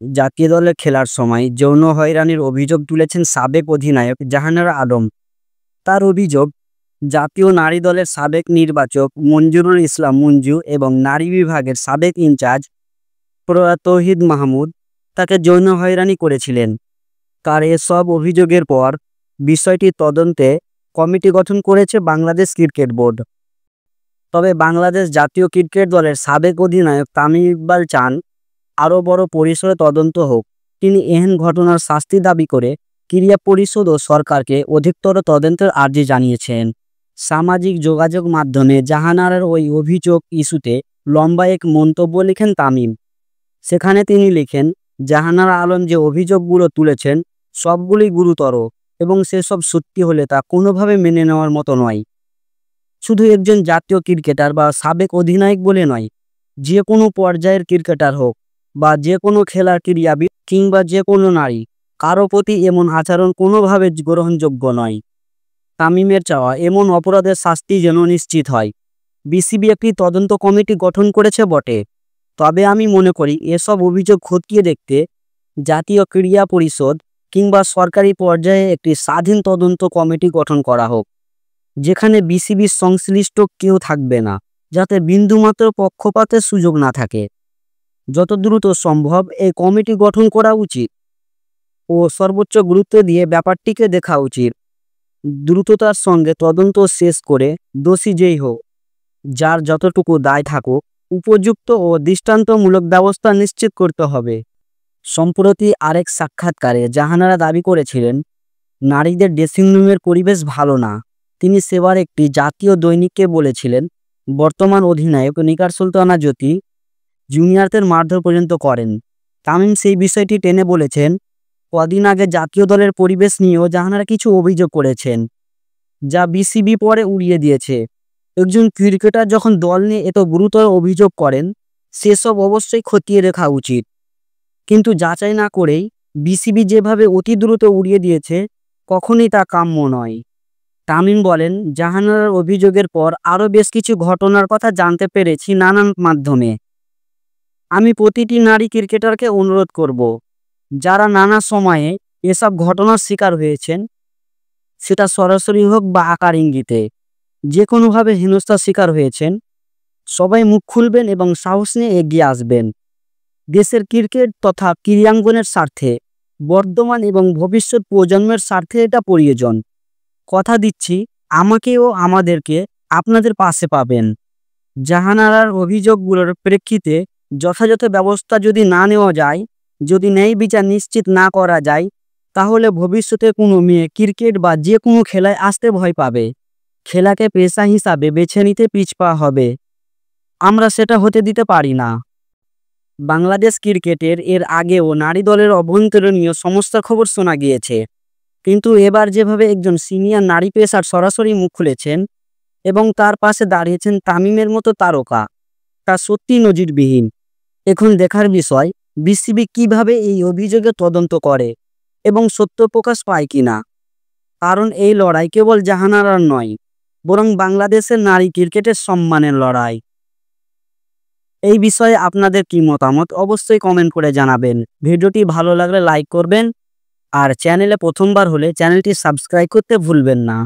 জাতীয় দলে খেলার সময় যৌন হয়রানির অভিযোগ তুলেছেন সাবেক অধিনায়ক জাহানারা আলম। তার অভিযোগ, জাতীয় নারী দলের সাবেক নির্বাচক মঞ্জুরুল ইসলাম মঞ্জু এবং নারী বিভাগের সাবেক ইনচার্জ প্রয়াত তৌহিদ মাহমুদ তাকে যৌন হয়রানি করেছিলেন। তার এসব অভিযোগের পর বিষয়টি তদন্তে কমিটি গঠন করেছে বাংলাদেশ ক্রিকেট বোর্ড। তবে বাংলাদেশ জাতীয় ক্রিকেট দলের সাবেক অধিনায়ক তামিম ইকবাল চান আরও বড় পরিসরে তদন্ত হোক। তিনি এহেন ঘটনার শাস্তি দাবি করে ক্রীড়া পরিষদ ও সরকারকে অধিকতর তদন্তের আর্জি জানিয়েছেন। সামাজিক যোগাযোগ মাধ্যমে জাহানারার ওই অভিযোগ ইস্যুতে লম্বা এক মন্তব্য লিখেন তামিম। সেখানে তিনি লিখেন, জাহানারা আলম যে অভিযোগগুলো তুলেছেন সবগুলোই গুরুতর এবং সেসব সত্যি হলে তা কোনোভাবে মেনে নেওয়ার মতো নয়। শুধু একজন জাতীয় ক্রিকেটার বা সাবেক অধিনায়ক বলে নয়, যে কোনো পর্যায়ের ক্রিকেটার হোক বা যে কোনো খেলার ক্রীড়াবিদ কিংবা যে কোনো নারী, কারো প্রতি এমন আচরণ কোনোভাবে গ্রহণযোগ্য নয়। তামিমের চাওয়া এমন অপরাধের শাস্তি যেন নিশ্চিত হয়। বিসিবি একটি তদন্ত কমিটি গঠন করেছে বটে, তবে আমি মনে করি এসব অভিযোগ খতিয়ে দেখতে জাতীয় ক্রীড়া পরিষদ কিংবা সরকারি পর্যায়ে একটি স্বাধীন তদন্ত কমিটি গঠন করা হোক, যেখানে বিসিবির সংশ্লিষ্ট কেউ থাকবে না, যাতে বিন্দুমাত্র পক্ষপাতের সুযোগ না থাকে। যত দ্রুত সম্ভব এই কমিটি গঠন করা উচিত ও সর্বোচ্চ গুরুত্ব দিয়ে ব্যাপারটিকে দেখা উচিত। দ্রুততার সঙ্গে তদন্ত শেষ করে দোষী যেই হোক, যার যতটুকু দায় থাকুক, উপযুক্ত ও দৃষ্টান্তমূলক ব্যবস্থা নিশ্চিত করতে হবে। সম্প্রতি আরেক সাক্ষাৎকারে জাহানারা দাবি করেছিলেন, নারীদের ড্রেসিং রুমের পরিবেশ ভালো না। তিনি সেবার একটি জাতীয় দৈনিককে বলেছিলেন, বর্তমান অধিনায়ক নিগার সুলতানা জ্যোতি জুনিয়রদের মারধর পর্যন্ত করেন। তামিম সেই বিষয়টি টেনে বলেছেন, কদিন আগে জাতীয় দলের পরিবেশ নিয়েও জাহানারা কিছু অভিযোগ করেছেন, যা বিসিবি পরে উড়িয়ে দিয়েছে। একজন ক্রিকেটার যখন দল নিয়ে এত গুরুতর অভিযোগ করেন, সেসব অবশ্যই খতিয়ে দেখা উচিত, কিন্তু যাচাই না করেই বিসিবি যেভাবে অতি দ্রুত উড়িয়ে দিয়েছে, কখনোই তা কাম্য নয়। তামিম বলেন, জাহানারার অভিযোগের পর আরও বেশ কিছু ঘটনার কথা জানতে পেরেছি নানান মাধ্যমে। আমি প্রতিটি নারী ক্রিকেটারকে অনুরোধ করব, যারা নানা সময়ে এসব ঘটনার শিকার হয়েছেন, সেটা সরাসরি হোক বা আকার ইঙ্গিতে, যে কোনোভাবে হেনস্থার শিকার হয়েছেন, সবাই মুখ খুলবেন এবং সাহস নিয়ে এগিয়ে আসবেন। দেশের ক্রিকেট তথা ক্রীড়াঙ্গনের স্বার্থে, বর্তমান এবং ভবিষ্যৎ প্রজন্মের স্বার্থে এটা প্রয়োজন। কথা দিচ্ছি, আমাকে ও আমাদেরকে আপনাদের পাশে পাবেন। জাহানারার অভিযোগগুলোর প্রেক্ষিতে যথাযথ ব্যবস্থা যদি না নেওয়া যায়, যদি ন্যায় বিচার নিশ্চিত না করা যায়, তাহলে ভবিষ্যতে কোনো মেয়ে ক্রিকেট বা যে কোনো খেলায় আসতে ভয় পাবে, খেলাকে পেশা হিসাবে বেছে নিতে পিছপা হবে। আমরা সেটা হতে দিতে পারি না। বাংলাদেশ ক্রিকেটের এর আগেও নারী দলের অভ্যন্তরীণ সমস্যার খবর শোনা গিয়েছে, কিন্তু এবার যেভাবে একজন সিনিয়র নারী পেসার সরাসরি মুখ খুলেছেন এবং তার পাশে দাঁড়িয়েছেন তামিমের মতো তারকা, তা সত্যি নজিরবিহীন। এখন দেখার বিষয়, বিসিবি কিভাবে এই অভিযোগে তদন্ত করে এবং সত্য প্রকাশ পায় কিনা। কারণ এই লড়াই কেবল জাহানারার নয়, বরং বাংলাদেশের নারী ক্রিকেটের সম্মানের লড়াই। এই বিষয়ে আপনাদের কি মতামত অবশ্যই কমেন্ট করে জানাবেন। ভিডিওটি ভালো লাগলে লাইক করবেন, আর চ্যানেলে প্রথমবার হলে চ্যানেলটি সাবস্ক্রাইব করতে ভুলবেন না।